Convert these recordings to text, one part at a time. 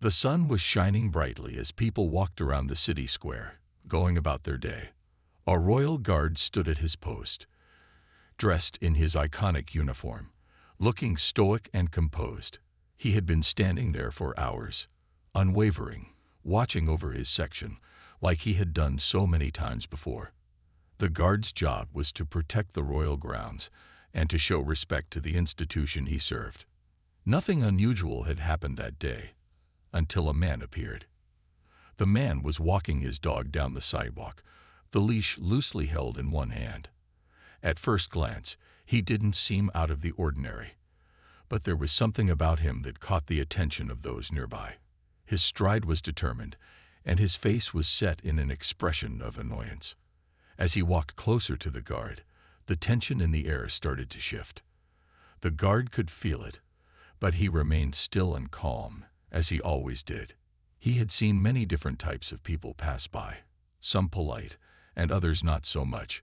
The sun was shining brightly as people walked around the city square, going about their day. A royal guard stood at his post, dressed in his iconic uniform, looking stoic and composed. He had been standing there for hours, unwavering, watching over his section, like he had done so many times before. The guard's job was to protect the royal grounds and to show respect to the institution he served. Nothing unusual had happened that day, until a man appeared. The man was walking his dog down the sidewalk, the leash loosely held in one hand. At first glance, he didn't seem out of the ordinary, but there was something about him that caught the attention of those nearby. His stride was determined, and his face was set in an expression of annoyance. As he walked closer to the guard, the tension in the air started to shift. The guard could feel it, but he remained still and calm, as he always did. He had seen many different types of people pass by, some polite and others not so much,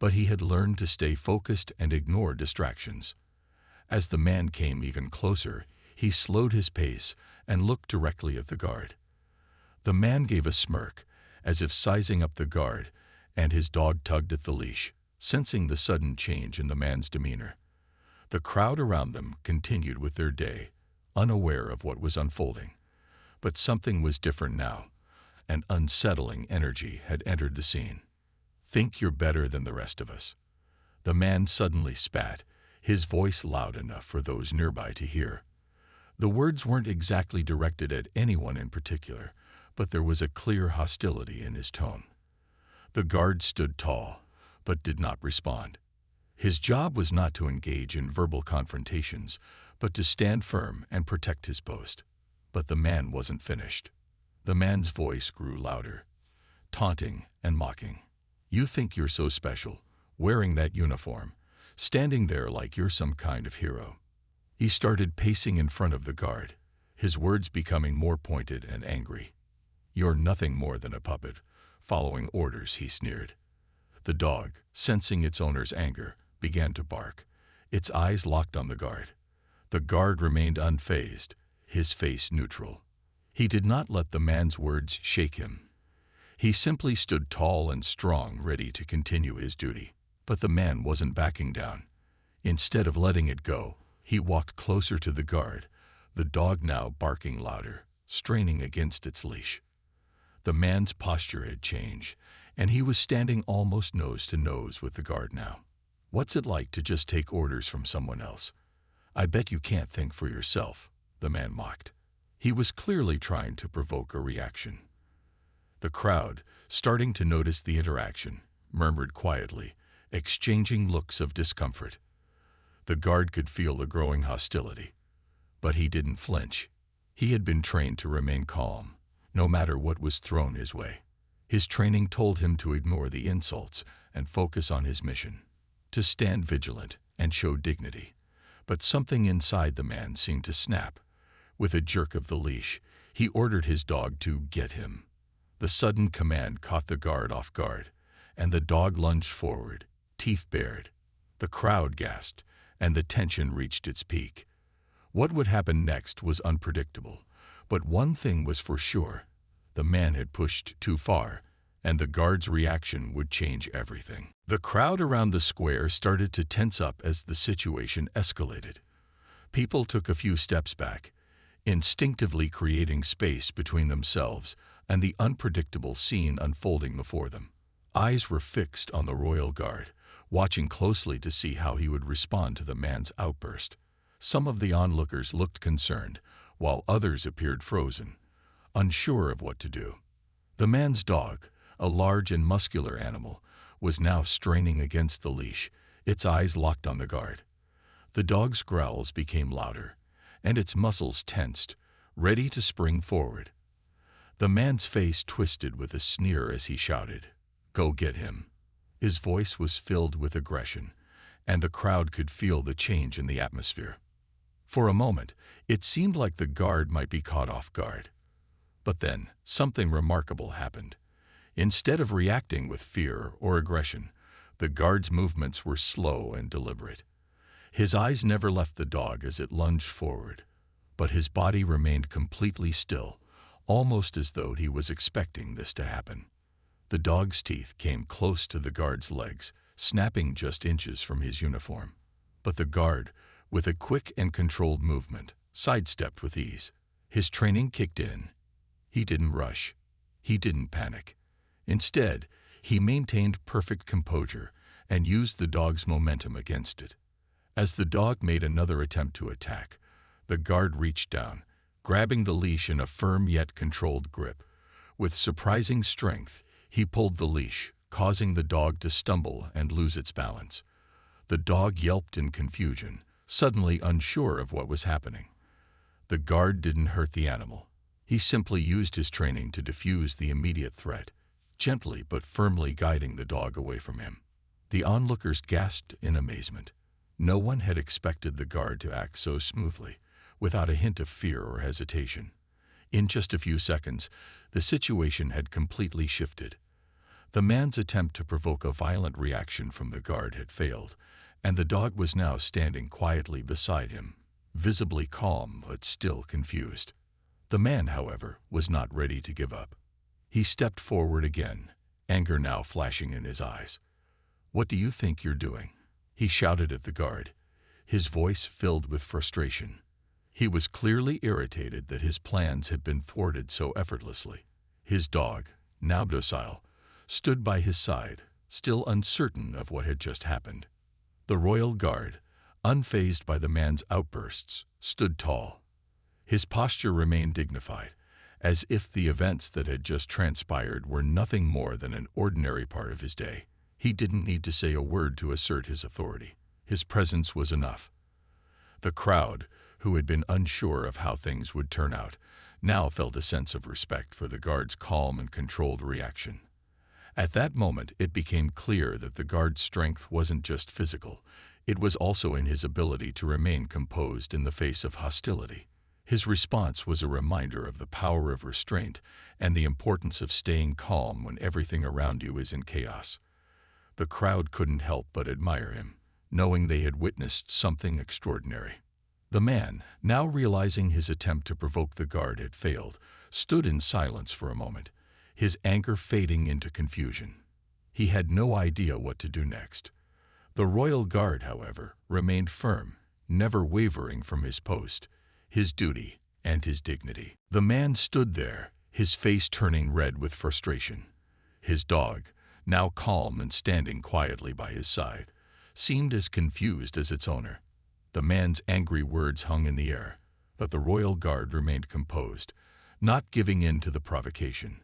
but he had learned to stay focused and ignore distractions. As the man came even closer, he slowed his pace and looked directly at the guard. The man gave a smirk, as if sizing up the guard, and his dog tugged at the leash, sensing the sudden change in the man's demeanor. The crowd around them continued with their day, unaware of what was unfolding. But something was different now. An unsettling energy had entered the scene. "Think you're better than the rest of us." The man suddenly spat, his voice loud enough for those nearby to hear. The words weren't exactly directed at anyone in particular, but there was a clear hostility in his tone. The guard stood tall, but did not respond. His job was not to engage in verbal confrontations, but to stand firm and protect his post. But the man wasn't finished. The man's voice grew louder, taunting and mocking. "You think you're so special, wearing that uniform, standing there like you're some kind of hero." He started pacing in front of the guard, his words becoming more pointed and angry. "You're nothing more than a puppet, following orders," he sneered. The dog, sensing its owner's anger, began to bark, its eyes locked on the guard. The guard remained unfazed, his face neutral. He did not let the man's words shake him. He simply stood tall and strong, ready to continue his duty. But the man wasn't backing down. Instead of letting it go, he walked closer to the guard, the dog now barking louder, straining against its leash. The man's posture had changed, and he was standing almost nose to nose with the guard now. "What's it like to just take orders from someone else? I bet you can't think for yourself," the man mocked. He was clearly trying to provoke a reaction. The crowd, starting to notice the interaction, murmured quietly, exchanging looks of discomfort. The guard could feel the growing hostility, but he didn't flinch. He had been trained to remain calm, no matter what was thrown his way. His training told him to ignore the insults and focus on his mission, to stand vigilant and show dignity. But something inside the man seemed to snap. With a jerk of the leash, he ordered his dog to get him. The sudden command caught the guard off guard, and the dog lunged forward, teeth bared. The crowd gasped, and the tension reached its peak. What would happen next was unpredictable, but one thing was for sure. The man had pushed too far, and the guard's reaction would change everything. The crowd around the square started to tense up as the situation escalated. People took a few steps back, instinctively creating space between themselves and the unpredictable scene unfolding before them. Eyes were fixed on the royal guard, watching closely to see how he would respond to the man's outburst. Some of the onlookers looked concerned, while others appeared frozen, unsure of what to do. The man's dog, a large and muscular animal, was now straining against the leash, its eyes locked on the guard. The dog's growls became louder, and its muscles tensed, ready to spring forward. The man's face twisted with a sneer as he shouted, "Go get him." His voice was filled with aggression, and the crowd could feel the change in the atmosphere. For a moment, it seemed like the guard might be caught off guard. But then, something remarkable happened. Instead of reacting with fear or aggression, the guard's movements were slow and deliberate. His eyes never left the dog as it lunged forward, but his body remained completely still, almost as though he was expecting this to happen. The dog's teeth came close to the guard's legs, snapping just inches from his uniform. But the guard, with a quick and controlled movement, sidestepped with ease. His training kicked in. He didn't rush. He didn't panic. Instead, he maintained perfect composure and used the dog's momentum against it. As the dog made another attempt to attack, the guard reached down, grabbing the leash in a firm yet controlled grip. With surprising strength, he pulled the leash, causing the dog to stumble and lose its balance. The dog yelped in confusion, suddenly unsure of what was happening. The guard didn't hurt the animal. He simply used his training to defuse the immediate threat, gently but firmly guiding the dog away from him. The onlookers gasped in amazement. No one had expected the guard to act so smoothly, without a hint of fear or hesitation. In just a few seconds, the situation had completely shifted. The man's attempt to provoke a violent reaction from the guard had failed, and the dog was now standing quietly beside him, visibly calm but still confused. The man, however, was not ready to give up. He stepped forward again, anger now flashing in his eyes. "What do you think you're doing?" he shouted at the guard, his voice filled with frustration. He was clearly irritated that his plans had been thwarted so effortlessly. His dog, now docile, stood by his side, still uncertain of what had just happened. The royal guard, unfazed by the man's outbursts, stood tall. His posture remained dignified, as if the events that had just transpired were nothing more than an ordinary part of his day. He didn't need to say a word to assert his authority. His presence was enough. The crowd, who had been unsure of how things would turn out, now felt a sense of respect for the guard's calm and controlled reaction. At that moment, it became clear that the guard's strength wasn't just physical. It was also in his ability to remain composed in the face of hostility. His response was a reminder of the power of restraint and the importance of staying calm when everything around you is in chaos. The crowd couldn't help but admire him, knowing they had witnessed something extraordinary. The man, now realizing his attempt to provoke the guard had failed, stood in silence for a moment, his anger fading into confusion. He had no idea what to do next. The royal guard, however, remained firm, never wavering from his post, his duty, and his dignity. The man stood there, his face turning red with frustration. His dog, now calm and standing quietly by his side, seemed as confused as its owner. The man's angry words hung in the air, but the royal guard remained composed, not giving in to the provocation.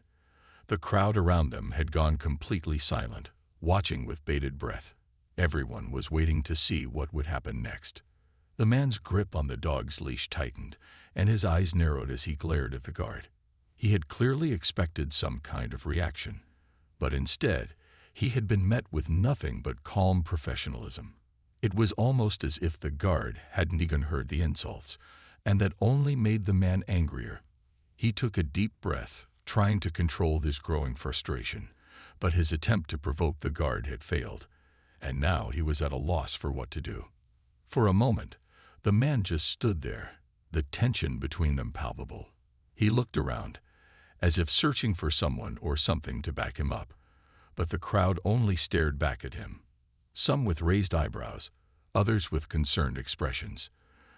The crowd around them had gone completely silent, watching with bated breath. Everyone was waiting to see what would happen next. The man's grip on the dog's leash tightened, and his eyes narrowed as he glared at the guard. He had clearly expected some kind of reaction, but instead, he had been met with nothing but calm professionalism. It was almost as if the guard hadn't even heard the insults, and that only made the man angrier. He took a deep breath, trying to control his growing frustration, but his attempt to provoke the guard had failed, and now he was at a loss for what to do. For a moment, the man just stood there, the tension between them palpable. He looked around, as if searching for someone or something to back him up, but the crowd only stared back at him, some with raised eyebrows, others with concerned expressions.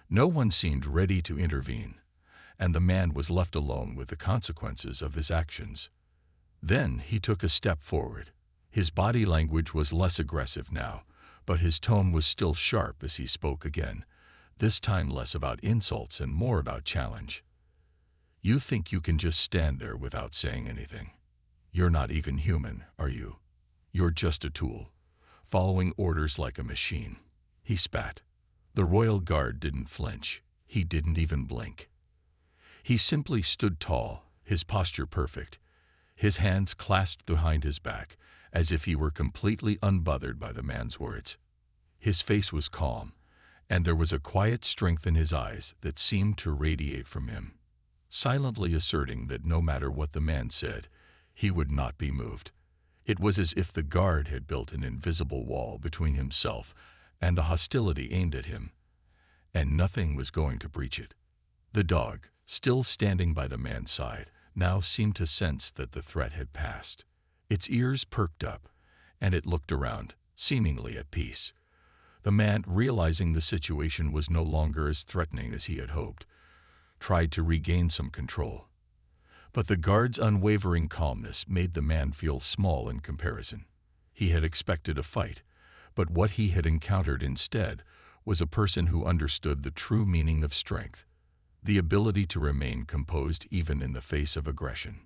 No one seemed ready to intervene, and the man was left alone with the consequences of his actions. Then he took a step forward. His body language was less aggressive now, but his tone was still sharp as he spoke again, this time less about insults and more about challenge. "You think you can just stand there without saying anything? You're not even human, are you? You're just a tool, following orders like a machine." He spat. The royal guard didn't flinch. He didn't even blink. He simply stood tall, his posture perfect, his hands clasped behind his back, as if he were completely unbothered by the man's words. His face was calm, and there was a quiet strength in his eyes that seemed to radiate from him, silently asserting that no matter what the man said, he would not be moved. It was as if the guard had built an invisible wall between himself and the hostility aimed at him, and nothing was going to breach it. The dog, still standing by the man's side, now seemed to sense that the threat had passed. Its ears perked up, and it looked around, seemingly at peace. The man, realizing the situation was no longer as threatening as he had hoped, tried to regain some control. But the guard's unwavering calmness made the man feel small in comparison. He had expected a fight, but what he had encountered instead was a person who understood the true meaning of strength, the ability to remain composed even in the face of aggression.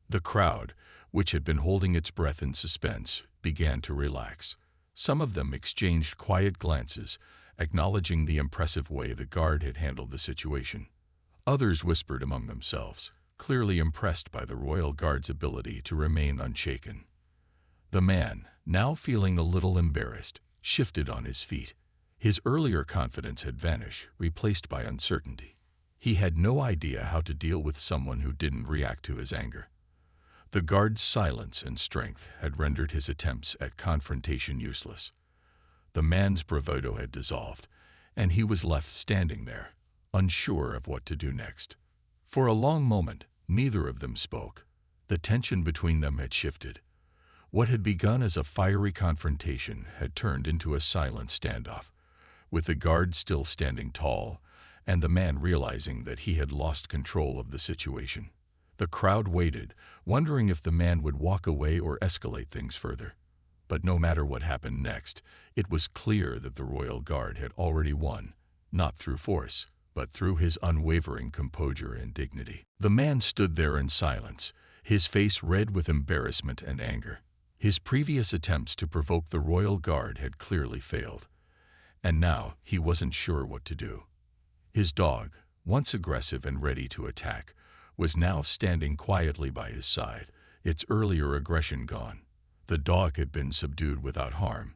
The crowd, which had been holding its breath in suspense, began to relax. Some of them exchanged quiet glances, acknowledging the impressive way the guard had handled the situation. Others whispered among themselves, clearly impressed by the royal guard's ability to remain unshaken. The man, now feeling a little embarrassed, shifted on his feet. His earlier confidence had vanished, replaced by uncertainty. He had no idea how to deal with someone who didn't react to his anger. The guard's silence and strength had rendered his attempts at confrontation useless. The man's bravado had dissolved, and he was left standing there, unsure of what to do next. For a long moment, neither of them spoke. The tension between them had shifted. What had begun as a fiery confrontation had turned into a silent standoff, with the guard still standing tall, and the man realizing that he had lost control of the situation. The crowd waited, wondering if the man would walk away or escalate things further. But no matter what happened next, it was clear that the royal guard had already won, not through force, but through his unwavering composure and dignity. The man stood there in silence, his face red with embarrassment and anger. His previous attempts to provoke the royal guard had clearly failed, and now he wasn't sure what to do. His dog, once aggressive and ready to attack, was now standing quietly by his side, its earlier aggression gone. The dog had been subdued without harm,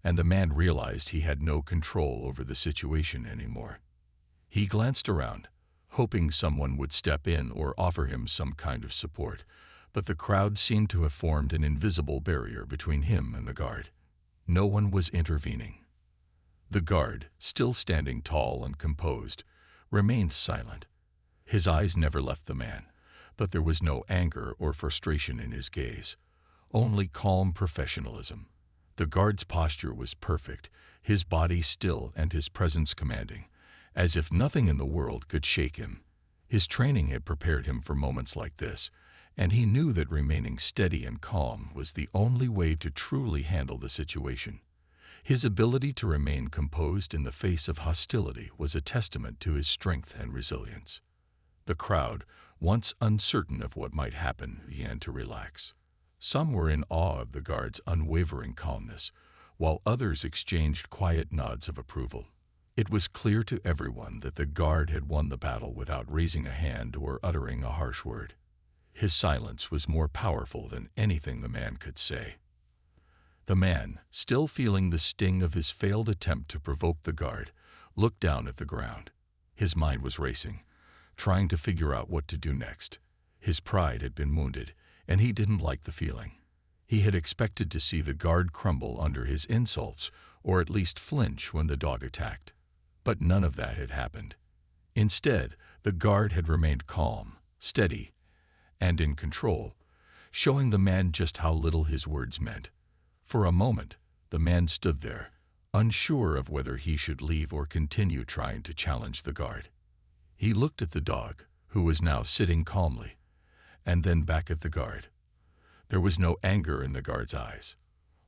and the man realized he had no control over the situation anymore. He glanced around, hoping someone would step in or offer him some kind of support, but the crowd seemed to have formed an invisible barrier between him and the guard. No one was intervening. The guard, still standing tall and composed, remained silent. His eyes never left the man, but there was no anger or frustration in his gaze, only calm professionalism. The guard's posture was perfect, his body still and his presence commanding, as if nothing in the world could shake him. His training had prepared him for moments like this, and he knew that remaining steady and calm was the only way to truly handle the situation. His ability to remain composed in the face of hostility was a testament to his strength and resilience. The crowd, once uncertain of what might happen, began to relax. Some were in awe of the guard's unwavering calmness, while others exchanged quiet nods of approval. It was clear to everyone that the guard had won the battle without raising a hand or uttering a harsh word. His silence was more powerful than anything the man could say. The man, still feeling the sting of his failed attempt to provoke the guard, looked down at the ground. His mind was racing, trying to figure out what to do next. His pride had been wounded, and he didn't like the feeling. He had expected to see the guard crumble under his insults, or at least flinch when the dog attacked. But none of that had happened. Instead, the guard had remained calm, steady, and in control, showing the man just how little his words meant. For a moment, the man stood there, unsure of whether he should leave or continue trying to challenge the guard. He looked at the dog, who was now sitting calmly, and then back at the guard. There was no anger in the guard's eyes,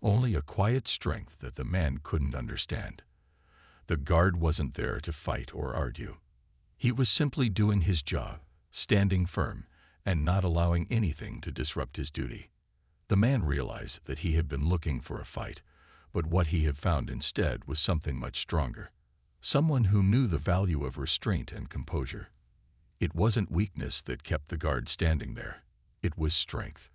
only a quiet strength that the man couldn't understand. The guard wasn't there to fight or argue. He was simply doing his job, standing firm, and not allowing anything to disrupt his duty. The man realized that he had been looking for a fight, but what he had found instead was something much stronger. Someone who knew the value of restraint and composure. It wasn't weakness that kept the guard standing there. It was strength.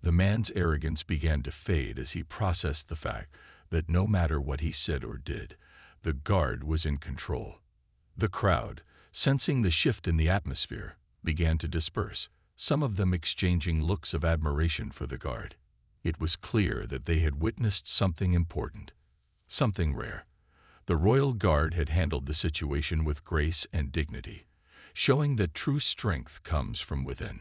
The man's arrogance began to fade as he processed the fact that no matter what he said or did, the guard was in control. The crowd, sensing the shift in the atmosphere, began to disperse, some of them exchanging looks of admiration for the guard. It was clear that they had witnessed something important, something rare. The royal guard had handled the situation with grace and dignity, showing that true strength comes from within.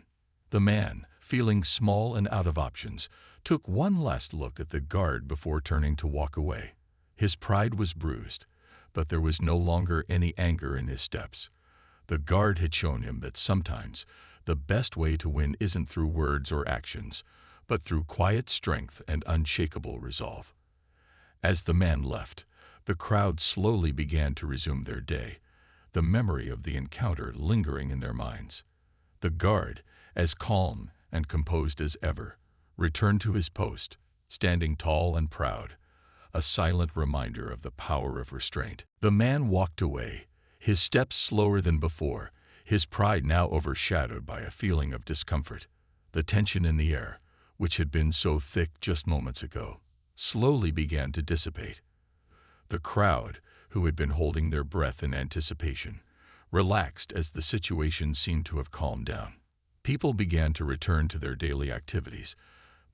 The man, feeling small and out of options, took one last look at the guard before turning to walk away. His pride was bruised, but there was no longer any anger in his steps. The guard had shown him that sometimes the best way to win isn't through words or actions, but through quiet strength and unshakable resolve. As the man left, the crowd slowly began to resume their day, the memory of the encounter lingering in their minds. The guard, as calm and composed as ever, returned to his post, standing tall and proud, a silent reminder of the power of restraint. The man walked away, his steps slower than before, his pride now overshadowed by a feeling of discomfort. The tension in the air, which had been so thick just moments ago, slowly began to dissipate. The crowd, who had been holding their breath in anticipation, relaxed as the situation seemed to have calmed down. People began to return to their daily activities,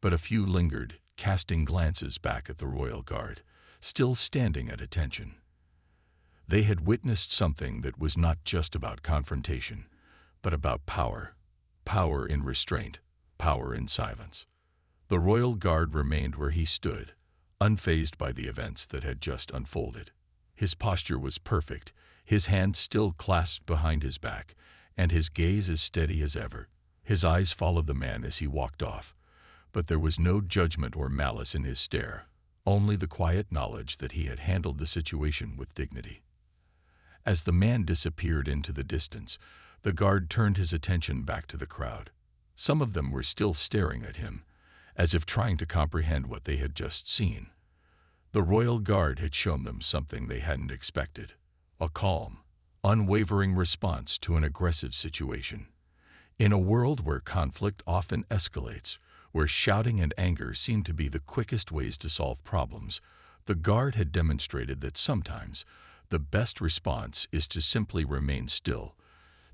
but a few lingered, casting glances back at the royal guard, still standing at attention. They had witnessed something that was not just about confrontation, but about power. Power in restraint, power in silence. The royal guard remained where he stood, unfazed by the events that had just unfolded. His posture was perfect, his hands still clasped behind his back, and his gaze as steady as ever. His eyes followed the man as he walked off, but there was no judgment or malice in his stare, only the quiet knowledge that he had handled the situation with dignity. As the man disappeared into the distance, the guard turned his attention back to the crowd. Some of them were still staring at him, as if trying to comprehend what they had just seen. The royal guard had shown them something they hadn't expected, a calm, unwavering response to an aggressive situation. In a world where conflict often escalates, where shouting and anger seem to be the quickest ways to solve problems, the guard had demonstrated that sometimes the best response is to simply remain still,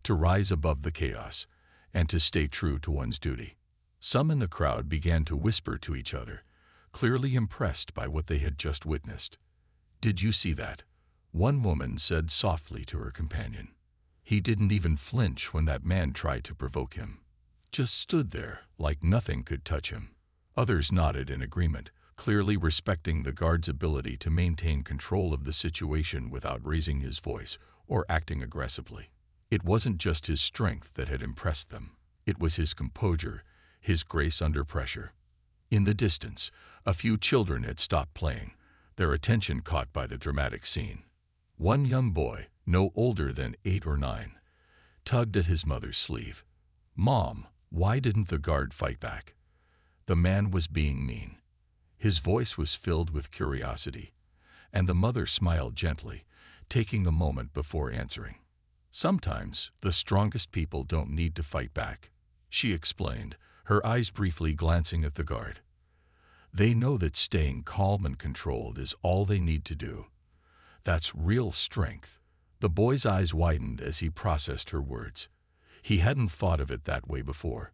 to rise above the chaos, and to stay true to one's duty. Some in the crowd began to whisper to each other, clearly impressed by what they had just witnessed. "Did you see that?" one woman said softly to her companion. "He didn't even flinch when that man tried to provoke him. Just stood there like nothing could touch him." Others nodded in agreement, clearly respecting the guard's ability to maintain control of the situation without raising his voice or acting aggressively. It wasn't just his strength that had impressed them. It was his composure, his grace under pressure. In the distance, a few children had stopped playing, their attention caught by the dramatic scene. One young boy, no older than 8 or 9, tugged at his mother's sleeve. "Mom, why didn't the guard fight back?" The man was being mean. His voice was filled with curiosity, and the mother smiled gently, taking a moment before answering. "Sometimes the strongest people don't need to fight back," she explained, her eyes briefly glancing at the guard. "They know that staying calm and controlled is all they need to do. That's real strength." The boy's eyes widened as he processed her words. He hadn't thought of it that way before.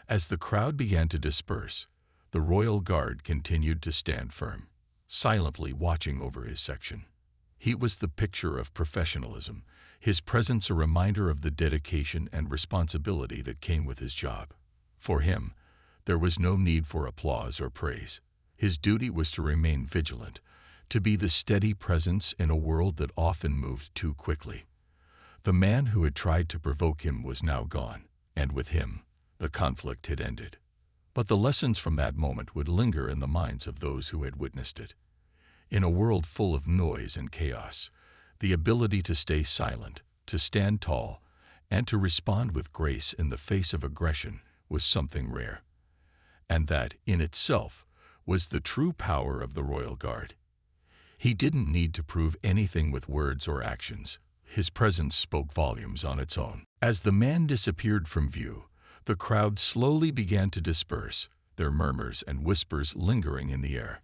As the crowd began to disperse, the royal guard continued to stand firm, silently watching over his section. He was the picture of professionalism, his presence a reminder of the dedication and responsibility that came with his job. For him, there was no need for applause or praise. His duty was to remain vigilant, to be the steady presence in a world that often moved too quickly. The man who had tried to provoke him was now gone, and with him, the conflict had ended. But the lessons from that moment would linger in the minds of those who had witnessed it. In a world full of noise and chaos, the ability to stay silent, to stand tall, and to respond with grace in the face of aggression was something rare. And that, in itself, was the true power of the royal guard. He didn't need to prove anything with words or actions. His presence spoke volumes on its own. As the man disappeared from view, the crowd slowly began to disperse, their murmurs and whispers lingering in the air.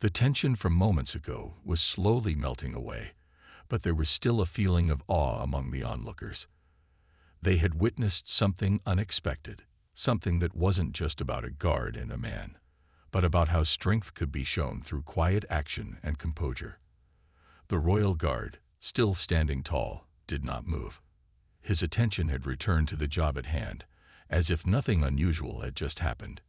The tension from moments ago was slowly melting away, but there was still a feeling of awe among the onlookers. They had witnessed something unexpected, something that wasn't just about a guard and a man, but about how strength could be shown through quiet action and composure. The royal guard, still standing tall, did not move. His attention had returned to the job at hand, as if nothing unusual had just happened.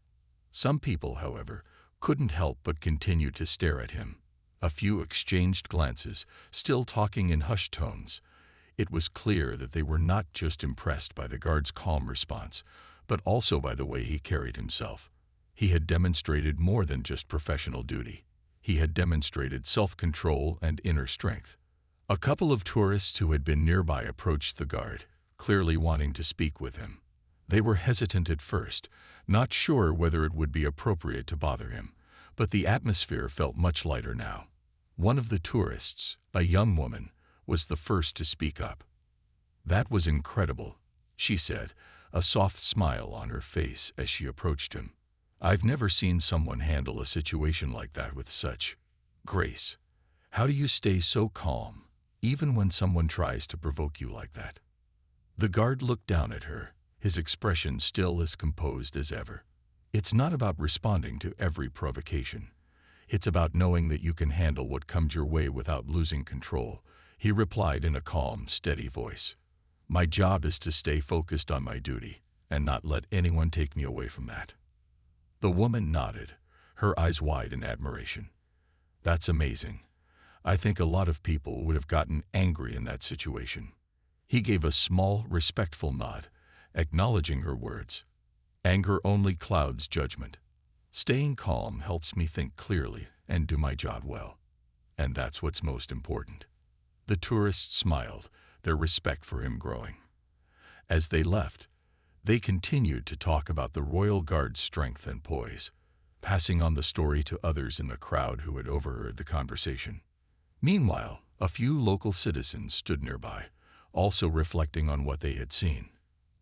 Some people, however, couldn't help but continue to stare at him. A few exchanged glances, still talking in hushed tones. It was clear that they were not just impressed by the guard's calm response, but also by the way he carried himself. He had demonstrated more than just professional duty. He had demonstrated self-control and inner strength. A couple of tourists who had been nearby approached the guard, clearly wanting to speak with him. They were hesitant at first, not sure whether it would be appropriate to bother him, but the atmosphere felt much lighter now. One of the tourists, a young woman, was the first to speak up. "That was incredible," she said, a soft smile on her face as she approached him. "I've never seen someone handle a situation like that with such grace. How do you stay so calm, even when someone tries to provoke you like that?" The guard looked down at her, his expression still as composed as ever. "It's not about responding to every provocation. It's about knowing that you can handle what comes your way without losing control," he replied in a calm, steady voice. "My job is to stay focused on my duty and not let anyone take me away from that." The woman nodded, her eyes wide in admiration. "That's amazing. I think a lot of people would have gotten angry in that situation." He gave a small, respectful nod, acknowledging her words. "Anger only clouds judgment. Staying calm helps me think clearly and do my job well. And that's what's most important." The tourists smiled, their respect for him growing. As they left, they continued to talk about the Royal Guard's strength and poise, passing on the story to others in the crowd who had overheard the conversation. Meanwhile, a few local citizens stood nearby, also reflecting on what they had seen.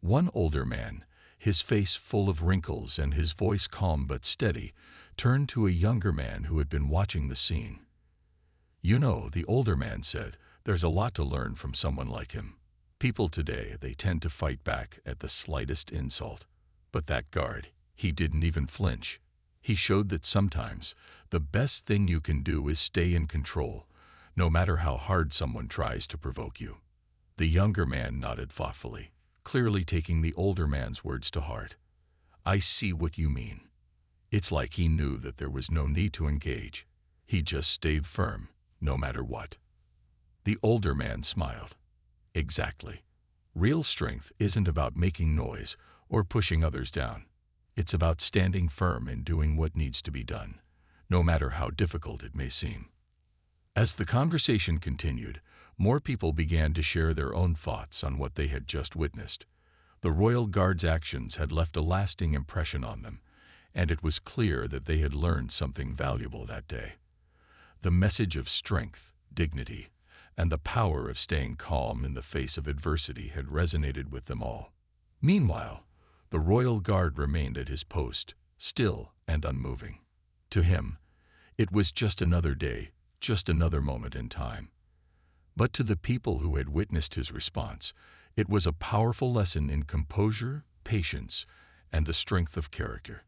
One older man, his face full of wrinkles and his voice calm but steady, turned to a younger man who had been watching the scene. "You know," the older man said, "there's a lot to learn from someone like him. People today, they tend to fight back at the slightest insult. But that guard, he didn't even flinch. He showed that sometimes the best thing you can do is stay in control, no matter how hard someone tries to provoke you." The younger man nodded thoughtfully, clearly taking the older man's words to heart. "I see what you mean." It's like he knew that there was no need to engage. He just stayed firm, no matter what. The older man smiled. "Exactly. Real strength isn't about making noise or pushing others down. It's about standing firm and doing what needs to be done, no matter how difficult it may seem." As the conversation continued, more people began to share their own thoughts on what they had just witnessed. The Royal Guard's actions had left a lasting impression on them, and it was clear that they had learned something valuable that day. The message of strength, dignity, and the power of staying calm in the face of adversity had resonated with them all. Meanwhile, the Royal Guard remained at his post, still and unmoving. To him, it was just another day, just another moment in time. But to the people who had witnessed his response, it was a powerful lesson in composure, patience, and the strength of character.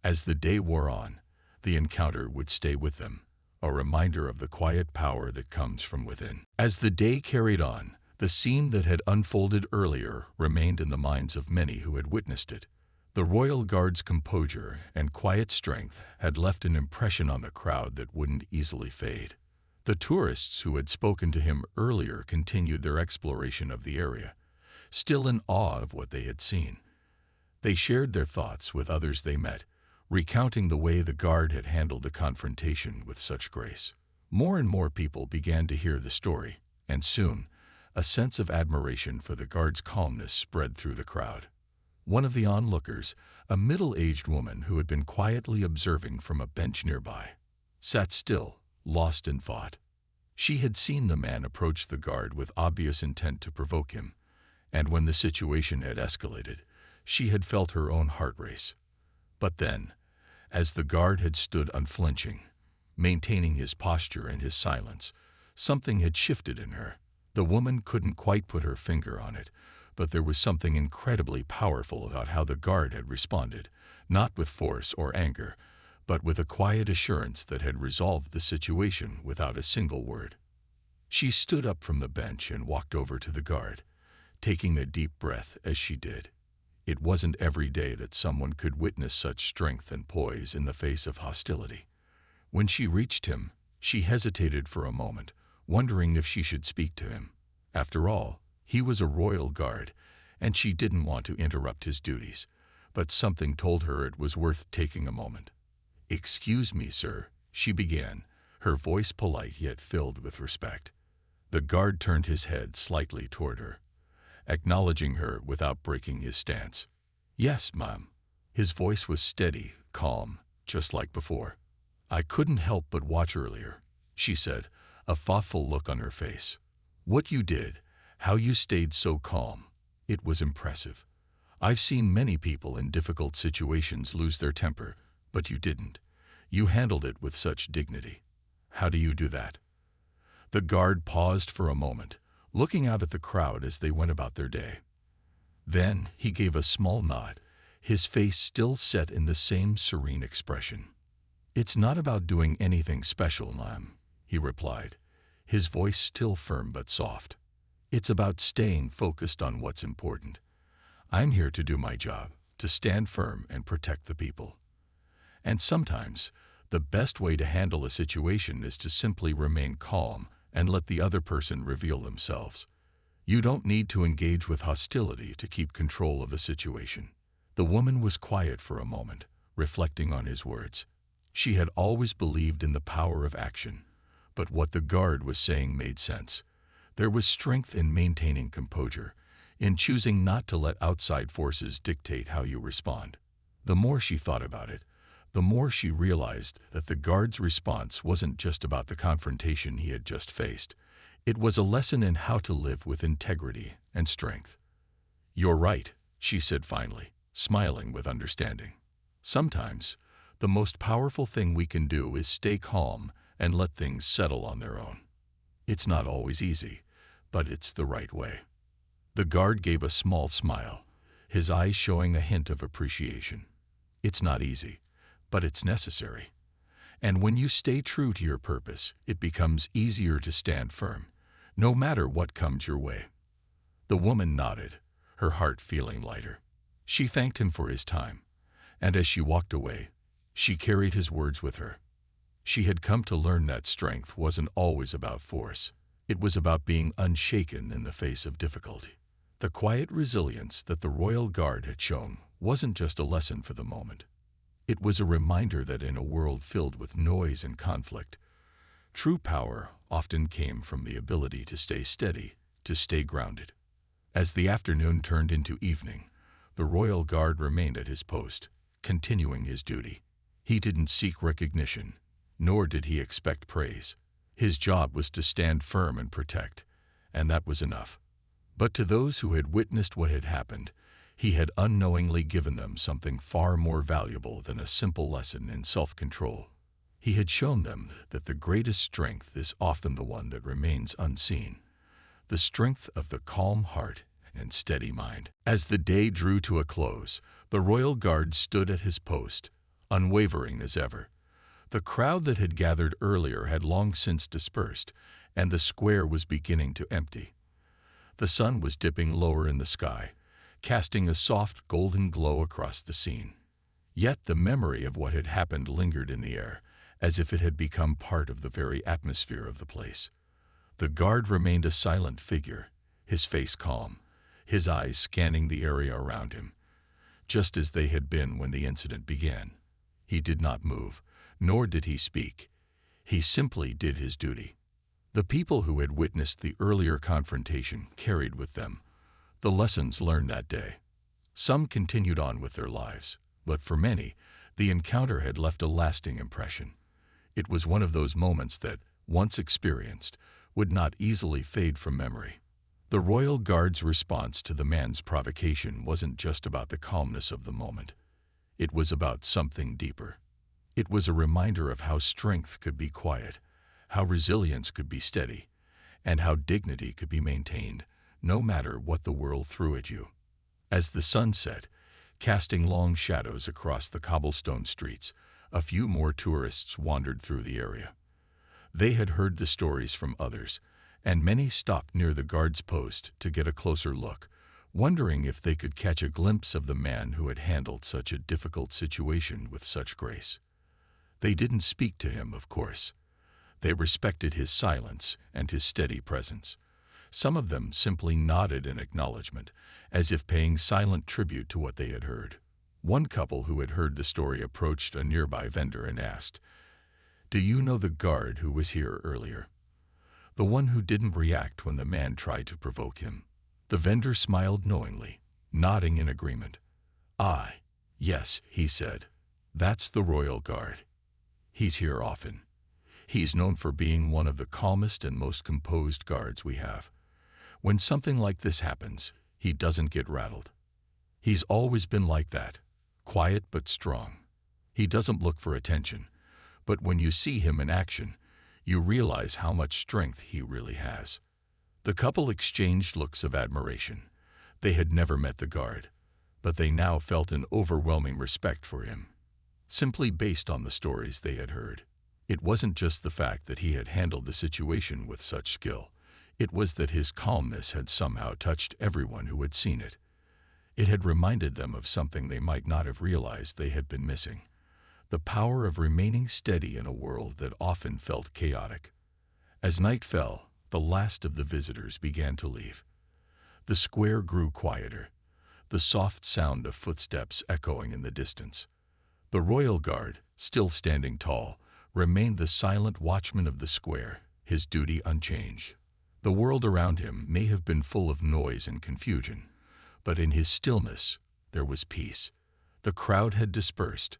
As the day wore on, the encounter would stay with them, a reminder of the quiet power that comes from within. As the day carried on, the scene that had unfolded earlier remained in the minds of many who had witnessed it. The Royal Guard's composure and quiet strength had left an impression on the crowd that wouldn't easily fade. The tourists who had spoken to him earlier continued their exploration of the area, still in awe of what they had seen. They shared their thoughts with others they met, recounting the way the guard had handled the confrontation with such grace. More and more people began to hear the story, and soon, a sense of admiration for the guard's calmness spread through the crowd. One of the onlookers, a middle-aged woman who had been quietly observing from a bench nearby, sat still, lost in thought. She had seen the man approach the guard with obvious intent to provoke him, and when the situation had escalated, she had felt her own heart race. But then, as the guard had stood unflinching, maintaining his posture and his silence, something had shifted in her. The woman couldn't quite put her finger on it, but there was something incredibly powerful about how the guard had responded, not with force or anger, but with a quiet assurance that had resolved the situation without a single word. She stood up from the bench and walked over to the guard, taking a deep breath as she did. It wasn't every day that someone could witness such strength and poise in the face of hostility. When she reached him, she hesitated for a moment, wondering if she should speak to him. After all, he was a royal guard, and she didn't want to interrupt his duties, but something told her it was worth taking a moment. "Excuse me, sir," she began, her voice polite yet filled with respect. The guard turned his head slightly toward her, acknowledging her without breaking his stance. "Yes, ma'am." His voice was steady, calm, just like before. "I couldn't help but watch earlier," she said, a thoughtful look on her face. "What you did, how you stayed so calm, it was impressive. I've seen many people in difficult situations lose their temper, but you didn't. You handled it with such dignity. How do you do that?" The guard paused for a moment, looking out at the crowd as they went about their day. Then he gave a small nod, his face still set in the same serene expression. "It's not about doing anything special, ma'am," he replied, his voice still firm but soft. "It's about staying focused on what's important. I'm here to do my job, to stand firm and protect the people. And sometimes, the best way to handle a situation is to simply remain calm and let the other person reveal themselves. You don't need to engage with hostility to keep control of a situation." The woman was quiet for a moment, reflecting on his words. She had always believed in the power of action, but what the guard was saying made sense. There was strength in maintaining composure, in choosing not to let outside forces dictate how you respond. The more she thought about it, the more she realized that the guard's response wasn't just about the confrontation he had just faced. It was a lesson in how to live with integrity and strength. "You're right," she said finally, smiling with understanding. "Sometimes, the most powerful thing we can do is stay calm and let things settle on their own. It's not always easy, but it's the right way." The guard gave a small smile, his eyes showing a hint of appreciation. "It's not easy, but it's necessary. And when you stay true to your purpose, it becomes easier to stand firm, no matter what comes your way." The woman nodded, her heart feeling lighter. She thanked him for his time, and as she walked away, she carried his words with her. She had come to learn that strength wasn't always about force. It was about being unshaken in the face of difficulty. The quiet resilience that the Royal Guard had shown wasn't just a lesson for the moment. It was a reminder that in a world filled with noise and conflict, true power often came from the ability to stay steady, to stay grounded. As the afternoon turned into evening, the Royal Guard remained at his post, continuing his duty. He didn't seek recognition, nor did he expect praise. His job was to stand firm and protect, and that was enough. But to those who had witnessed what had happened, he had unknowingly given them something far more valuable than a simple lesson in self-control. He had shown them that the greatest strength is often the one that remains unseen, the strength of the calm heart and steady mind. As the day drew to a close, the Royal Guard stood at his post, unwavering as ever. The crowd that had gathered earlier had long since dispersed, and the square was beginning to empty. The sun was dipping lower in the sky, casting a soft golden glow across the scene. Yet the memory of what had happened lingered in the air, as if it had become part of the very atmosphere of the place. The guard remained a silent figure, his face calm, his eyes scanning the area around him, just as they had been when the incident began. He did not move, nor did he speak. He simply did his duty. The people who had witnessed the earlier confrontation carried with them the lessons learned that day. Some continued on with their lives, but for many, the encounter had left a lasting impression. It was one of those moments that, once experienced, would not easily fade from memory. The Royal Guard's response to the man's provocation wasn't just about the calmness of the moment. It was about something deeper. It was a reminder of how strength could be quiet, how resilience could be steady, and how dignity could be maintained, no matter what the world threw at you. As the sun set, casting long shadows across the cobblestone streets, a few more tourists wandered through the area. They had heard the stories from others, and many stopped near the guard's post to get a closer look, wondering if they could catch a glimpse of the man who had handled such a difficult situation with such grace. They didn't speak to him, of course. They respected his silence and his steady presence. Some of them simply nodded in acknowledgement, as if paying silent tribute to what they had heard. One couple who had heard the story approached a nearby vendor and asked, "Do you know the guard who was here earlier? The one who didn't react when the man tried to provoke him?" The vendor smiled knowingly, nodding in agreement. Yes," he said. "That's the Royal Guard. He's here often. He's known for being one of the calmest and most composed guards we have. When something like this happens, he doesn't get rattled. He's always been like that, quiet but strong. He doesn't look for attention, but when you see him in action, you realize how much strength he really has." The couple exchanged looks of admiration. They had never met the guard, but they now felt an overwhelming respect for him, simply based on the stories they had heard. It wasn't just the fact that he had handled the situation with such skill. It was that his calmness had somehow touched everyone who had seen it. It had reminded them of something they might not have realized they had been missing: the power of remaining steady in a world that often felt chaotic. As night fell, the last of the visitors began to leave. The square grew quieter, the soft sound of footsteps echoing in the distance. The Royal Guard, still standing tall, remained the silent watchman of the square, his duty unchanged. The world around him may have been full of noise and confusion, but in his stillness there was peace. The crowd had dispersed,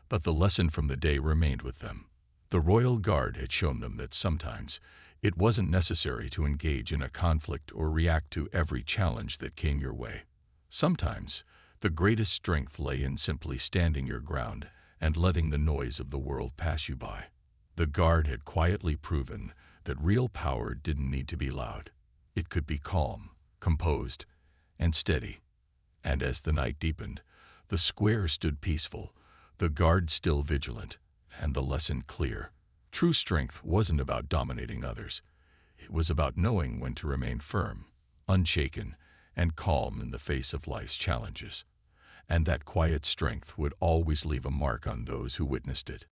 but the lesson from the day remained with them. The Royal Guard had shown them that sometimes it wasn't necessary to engage in a conflict or react to every challenge that came your way. Sometimes the greatest strength lay in simply standing your ground and letting the noise of the world pass you by. The Guard had quietly proven that real power didn't need to be loud. It could be calm, composed, and steady. And as the night deepened, the square stood peaceful, the Guard still vigilant, and the lesson clear. True strength wasn't about dominating others. It was about knowing when to remain firm, unshaken, and calm in the face of life's challenges. And that quiet strength would always leave a mark on those who witnessed it.